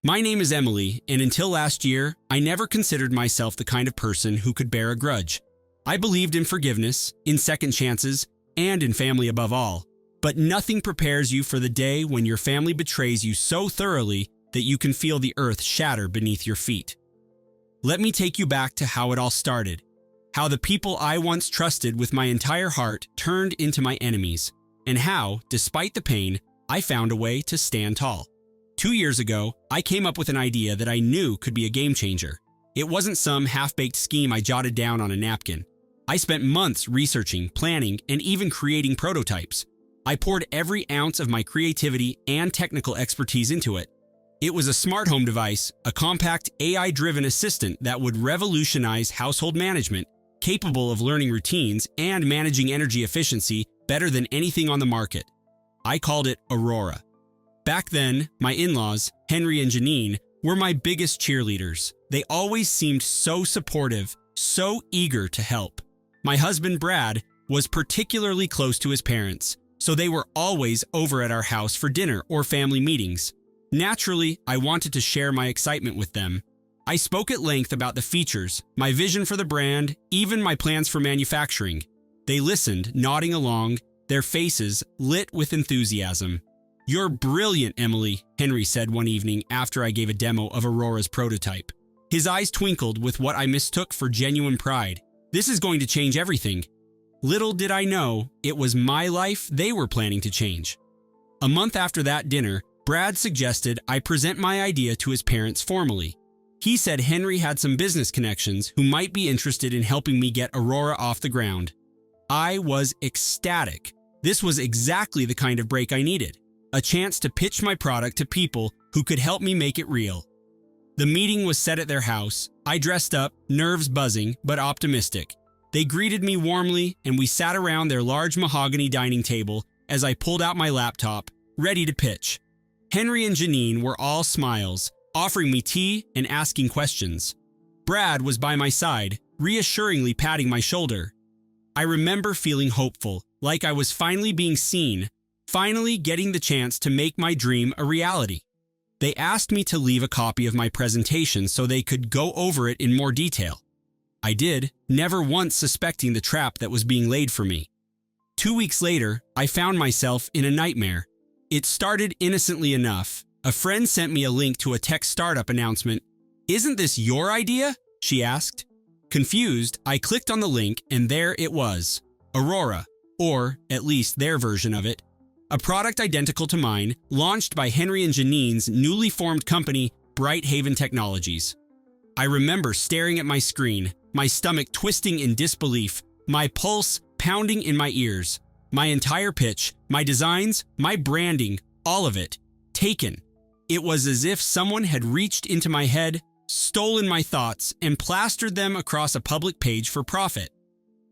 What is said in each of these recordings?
My name is Emily, and until last year, I never considered myself the kind of person who could bear a grudge. I believed in forgiveness, in second chances, and in family above all. But nothing prepares you for the day when your family betrays you so thoroughly that you can feel the earth shatter beneath your feet. Let me take you back to how it all started. How the people I once trusted with my entire heart turned into my enemies, and how, despite the pain, I found a way to stand tall. 2 years ago, I came up with an idea that I knew could be a game changer. It wasn't some half-baked scheme I jotted down on a napkin. I spent months researching, planning, and even creating prototypes. I poured every ounce of my creativity and technical expertise into it. It was a smart home device, a compact AI-driven assistant that would revolutionize household management, capable of learning routines and managing energy efficiency better than anything on the market. I called it Aurora. Back then, my in-laws, Henry and Janine, were my biggest cheerleaders. They always seemed so supportive, so eager to help. My husband, Brad, was particularly close to his parents, so they were always over at our house for dinner or family meetings. Naturally, I wanted to share my excitement with them. I spoke at length about the features, my vision for the brand, even my plans for manufacturing. They listened, nodding along, their faces lit with enthusiasm. "You're brilliant, Emily," Henry said one evening after I gave a demo of Aurora's prototype. His eyes twinkled with what I mistook for genuine pride. "This is going to change everything." Little did I know, it was my life they were planning to change. A month after that dinner, Brad suggested I present my idea to his parents formally. He said Henry had some business connections who might be interested in helping me get Aurora off the ground. I was ecstatic. This was exactly the kind of break I needed. A chance to pitch my product to people who could help me make it real. The meeting was set at their house. I dressed up, nerves buzzing, but optimistic. They greeted me warmly, and we sat around their large mahogany dining table as I pulled out my laptop, ready to pitch. Henry and Janine were all smiles, offering me tea and asking questions. Brad was by my side, reassuringly patting my shoulder. I remember feeling hopeful, like I was finally being seen, finally getting the chance to make my dream a reality. They asked me to leave a copy of my presentation so they could go over it in more detail. I did, never once suspecting the trap that was being laid for me. 2 weeks later, I found myself in a nightmare. It started innocently enough. A friend sent me a link to a tech startup announcement. "Isn't this your idea?" she asked. Confused, I clicked on the link and there it was. Aurora, or at least their version of it. A product identical to mine, launched by Henry and Janine's newly formed company, Bright Haven Technologies. I remember staring at my screen, my stomach twisting in disbelief, my pulse pounding in my ears. My entire pitch, my designs, my branding, all of it, taken. It was as if someone had reached into my head, stolen my thoughts, and plastered them across a public page for profit.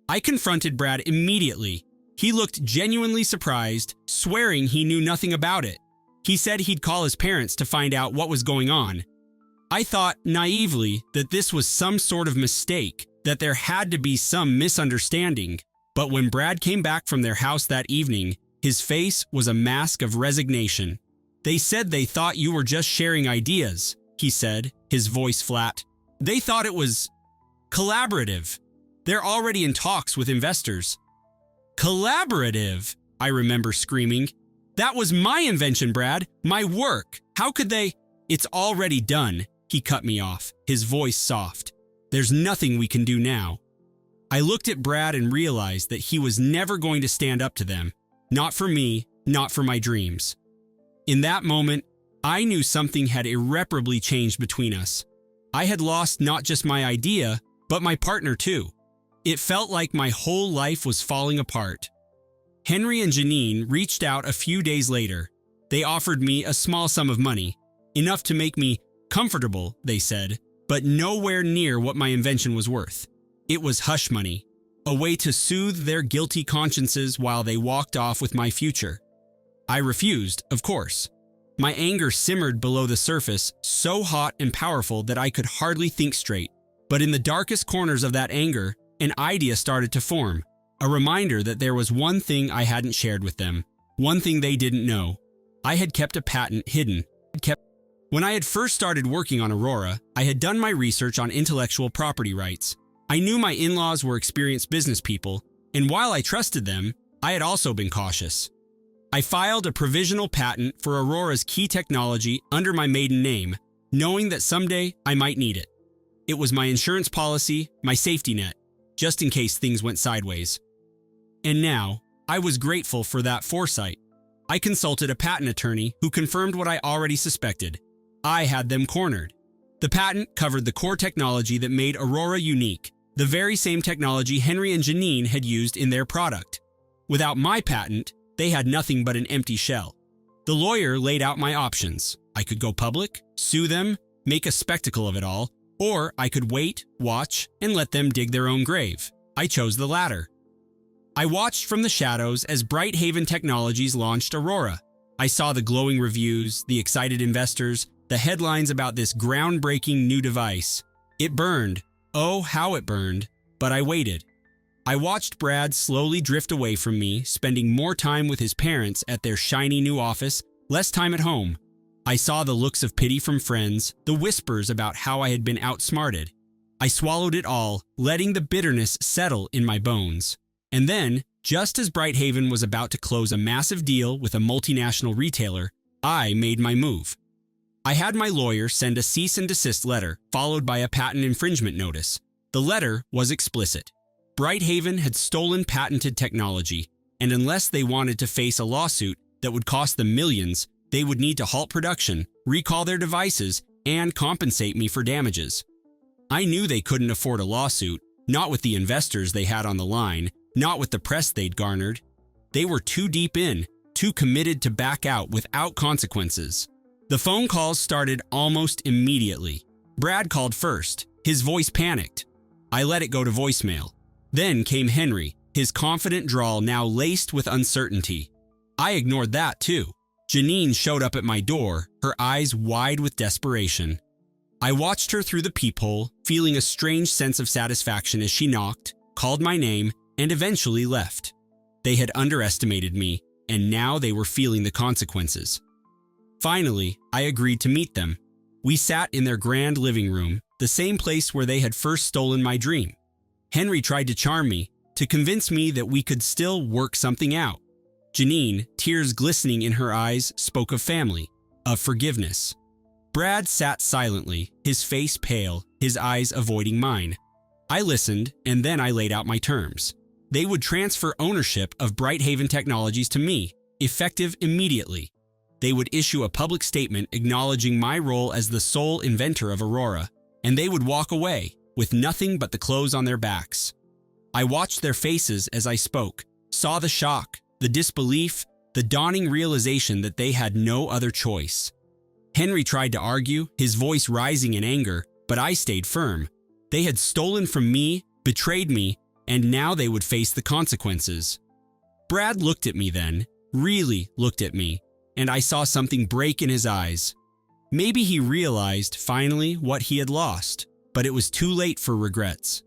I confronted Brad immediately. He looked genuinely surprised, swearing he knew nothing about it. He said he'd call his parents to find out what was going on. I thought, naively, that this was some sort of mistake, that there had to be some misunderstanding. But when Brad came back from their house that evening, his face was a mask of resignation. "They said they thought you were just sharing ideas," he said, his voice flat. "They thought it was collaborative. They're already in talks with investors." "Collaborative?" I remember screaming. "That was my invention, Brad, my work. How could they—" "It's already done," he cut me off, his voice soft. "There's nothing we can do now." I looked at Brad and realized that he was never going to stand up to them. Not for me, not for my dreams. In that moment, I knew something had irreparably changed between us. I had lost not just my idea, but my partner too. It felt like my whole life was falling apart. Henry and Janine reached out a few days later. They offered me a small sum of money, enough to make me comfortable, they said, but nowhere near what my invention was worth. It was hush money, a way to soothe their guilty consciences while they walked off with my future. I refused, of course. My anger simmered below the surface, so hot and powerful that I could hardly think straight. But in the darkest corners of that anger, an idea started to form, a reminder that there was one thing I hadn't shared with them, one thing they didn't know. I had kept a patent hidden. When I had first started working on Aurora, I had done my research on intellectual property rights. I knew my in-laws were experienced business people, and while I trusted them, I had also been cautious. I filed a provisional patent for Aurora's key technology under my maiden name, knowing that someday I might need it. It was my insurance policy, my safety net, just in case things went sideways. And now, I was grateful for that foresight. I consulted a patent attorney who confirmed what I already suspected. I had them cornered. The patent covered the core technology that made Aurora unique, the very same technology Henry and Janine had used in their product. Without my patent, they had nothing but an empty shell. The lawyer laid out my options. I could go public, sue them, make a spectacle of it all, or I could wait, watch, and let them dig their own grave. I chose the latter. I watched from the shadows as Brighthaven Technologies launched Aurora. I saw the glowing reviews, the excited investors, the headlines about this groundbreaking new device. It burned. Oh, how it burned. But I waited. I watched Brad slowly drift away from me, spending more time with his parents at their shiny new office, less time at home. I saw the looks of pity from friends, the whispers about how I had been outsmarted. I swallowed it all, letting the bitterness settle in my bones. And then, just as Brighthaven was about to close a massive deal with a multinational retailer, I made my move. I had my lawyer send a cease and desist letter, followed by a patent infringement notice. The letter was explicit. Brighthaven had stolen patented technology, and unless they wanted to face a lawsuit that would cost them millions, they would need to halt production, recall their devices, and compensate me for damages. I knew they couldn't afford a lawsuit, not with the investors they had on the line, not with the press they'd garnered. They were too deep in, too committed to back out without consequences. The phone calls started almost immediately. Brad called first. His voice panicked. I let it go to voicemail. Then came Henry, his confident drawl now laced with uncertainty. I ignored that too. Janine showed up at my door, her eyes wide with desperation. I watched her through the peephole, feeling a strange sense of satisfaction as she knocked, called my name, and eventually left. They had underestimated me, and now they were feeling the consequences. Finally, I agreed to meet them. We sat in their grand living room, the same place where they had first stolen my dream. Henry tried to charm me, to convince me that we could still work something out. Janine, tears glistening in her eyes, spoke of family, of forgiveness. Brad sat silently, his face pale, his eyes avoiding mine. I listened, and then I laid out my terms. They would transfer ownership of Brighthaven Technologies to me, effective immediately. They would issue a public statement acknowledging my role as the sole inventor of Aurora, and they would walk away, with nothing but the clothes on their backs. I watched their faces as I spoke, saw the shock, the disbelief, the dawning realization that they had no other choice. Henry tried to argue, his voice rising in anger, but I stayed firm. They had stolen from me, betrayed me, and now they would face the consequences. Brad looked at me then, really looked at me, and I saw something break in his eyes. Maybe he realized, finally, what he had lost, but it was too late for regrets.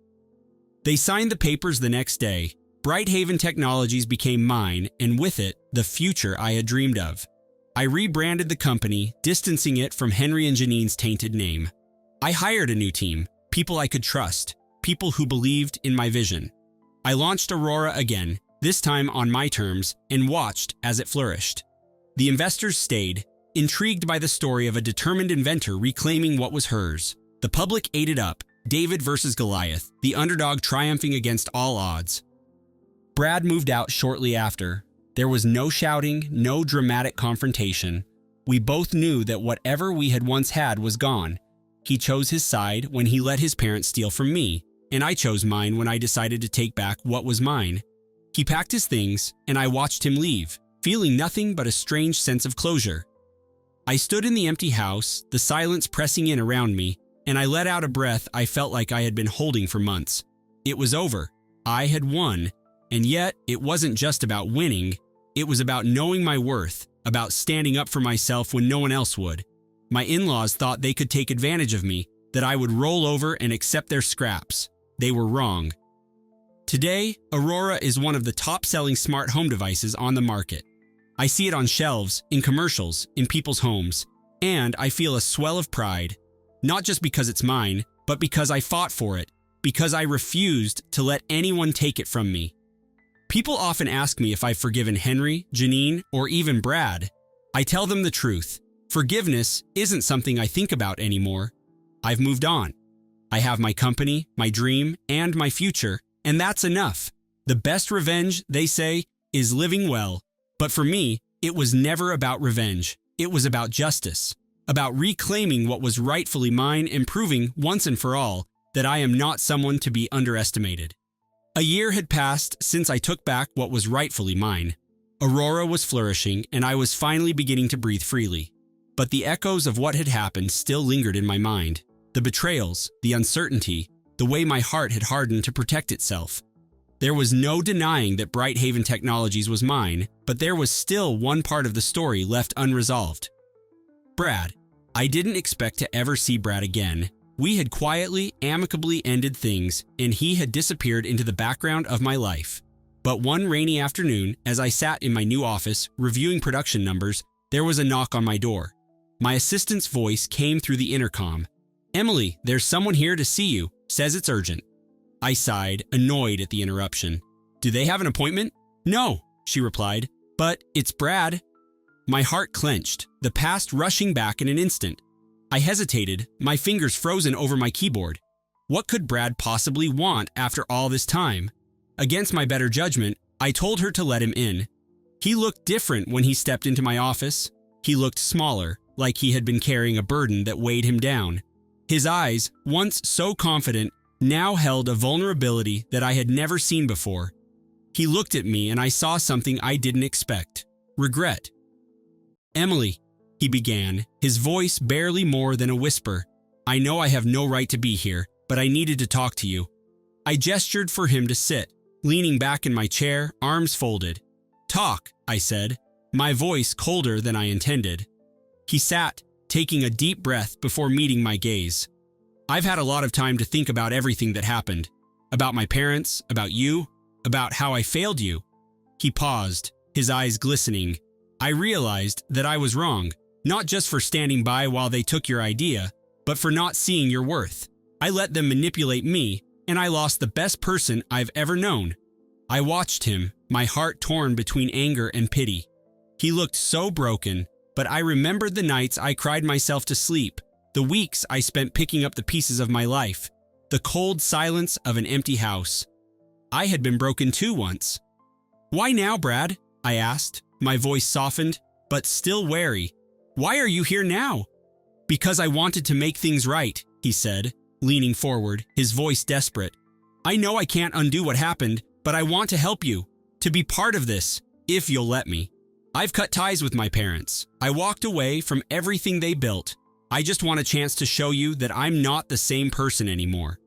They signed the papers the next day. Brighthaven Technologies became mine, and with it, the future I had dreamed of. I rebranded the company, distancing it from Henry and Janine's tainted name. I hired a new team, people I could trust, people who believed in my vision. I launched Aurora again, this time on my terms, and watched as it flourished. The investors stayed, intrigued by the story of a determined inventor reclaiming what was hers. The public ate it up, David versus Goliath, the underdog triumphing against all odds. Brad moved out shortly after. There was no shouting, no dramatic confrontation. We both knew that whatever we had once had was gone. He chose his side when he let his parents steal from me, and I chose mine when I decided to take back what was mine. He packed his things, and I watched him leave, feeling nothing but a strange sense of closure. I stood in the empty house, the silence pressing in around me, and I let out a breath I felt like I had been holding for months. It was over. I had won. And yet, it wasn't just about winning. It was about knowing my worth, about standing up for myself when no one else would. My in-laws thought they could take advantage of me, that I would roll over and accept their scraps. They were wrong. Today, Aurora is one of the top-selling smart home devices on the market. I see it on shelves, in commercials, in people's homes. And I feel a swell of pride, not just because it's mine, but because I fought for it, because I refused to let anyone take it from me. People often ask me if I've forgiven Henry, Janine, or even Brad. I tell them the truth. Forgiveness isn't something I think about anymore. I've moved on. I have my company, my dream, and my future, and that's enough. The best revenge, they say, is living well. But for me, it was never about revenge. It was about justice, about reclaiming what was rightfully mine and proving once and for all that I am not someone to be underestimated. A year had passed since I took back what was rightfully mine. Aurora was flourishing, and I was finally beginning to breathe freely. But the echoes of what had happened still lingered in my mind. The betrayals, the uncertainty, the way my heart had hardened to protect itself. There was no denying that Brighthaven Technologies was mine, but there was still one part of the story left unresolved. Brad. I didn't expect to ever see Brad again. We had quietly, amicably ended things, and he had disappeared into the background of my life. But one rainy afternoon, as I sat in my new office, reviewing production numbers, there was a knock on my door. My assistant's voice came through the intercom. "Emily, there's someone here to see you. Says it's urgent." I sighed, annoyed at the interruption. "Do they have an appointment?" "No," she replied, "but it's Brad." My heart clenched, the past rushing back in an instant. I hesitated, my fingers frozen over my keyboard. What could Brad possibly want after all this time? Against my better judgment, I told her to let him in. He looked different when he stepped into my office. He looked smaller, like he had been carrying a burden that weighed him down. His eyes, once so confident, now held a vulnerability that I had never seen before. He looked at me and I saw something I didn't expect. Regret. "Emily," he began, his voice barely more than a whisper. "I know I have no right to be here, but I needed to talk to you." I gestured for him to sit, leaning back in my chair, arms folded. "Talk," I said, my voice colder than I intended. He sat, taking a deep breath before meeting my gaze. "I've had a lot of time to think about everything that happened. About my parents, about you, about how I failed you." He paused, his eyes glistening. I realized that I was wrong, not just for standing by while they took your idea, but for not seeing your worth. I let them manipulate me, and I lost the best person I've ever known. I watched him, my heart torn between anger and pity. He looked so broken, but I remembered the nights I cried myself to sleep, the weeks I spent picking up the pieces of my life, the cold silence of an empty house. I had been broken too once. "Why now, Brad?" I asked, my voice softened, but still wary. "Why are you here now?" "Because I wanted to make things right," he said, leaning forward, his voice desperate. "I know I can't undo what happened, but I want to help you, to be part of this, if you'll let me. I've cut ties with my parents. I walked away from everything they built. I just want a chance to show you that I'm not the same person anymore."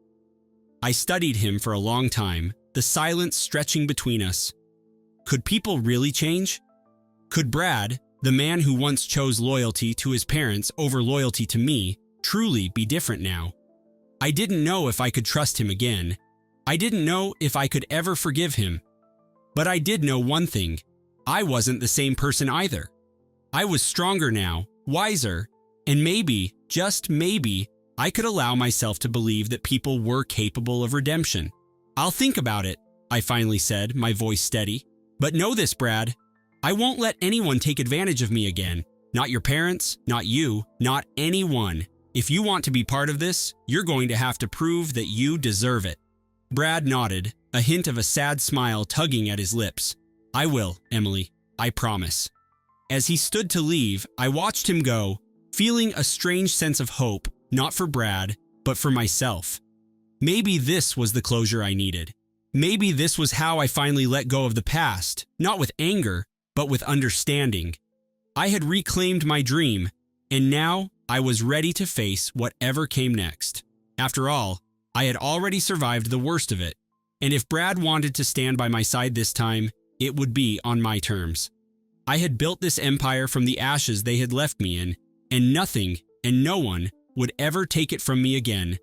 I studied him for a long time, the silence stretching between us. Could people really change? Could Brad, the man who once chose loyalty to his parents over loyalty to me, truly be different now? I didn't know if I could trust him again. I didn't know if I could ever forgive him. But I did know one thing. I wasn't the same person either. I was stronger now, wiser, and maybe, just maybe, I could allow myself to believe that people were capable of redemption. "I'll think about it," I finally said, my voice steady. "But know this, Brad. I won't let anyone take advantage of me again. Not your parents, not you, not anyone. If you want to be part of this, you're going to have to prove that you deserve it." Brad nodded, a hint of a sad smile tugging at his lips. "I will, Emily. I promise." As he stood to leave, I watched him go, feeling a strange sense of hope, not for Brad, but for myself. Maybe this was the closure I needed. Maybe this was how I finally let go of the past, not with anger, but with understanding. I had reclaimed my dream, and now I was ready to face whatever came next. After all, I had already survived the worst of it, and if Brad wanted to stand by my side this time, it would be on my terms. I had built this empire from the ashes they had left me in, and nothing and no one would ever take it from me again,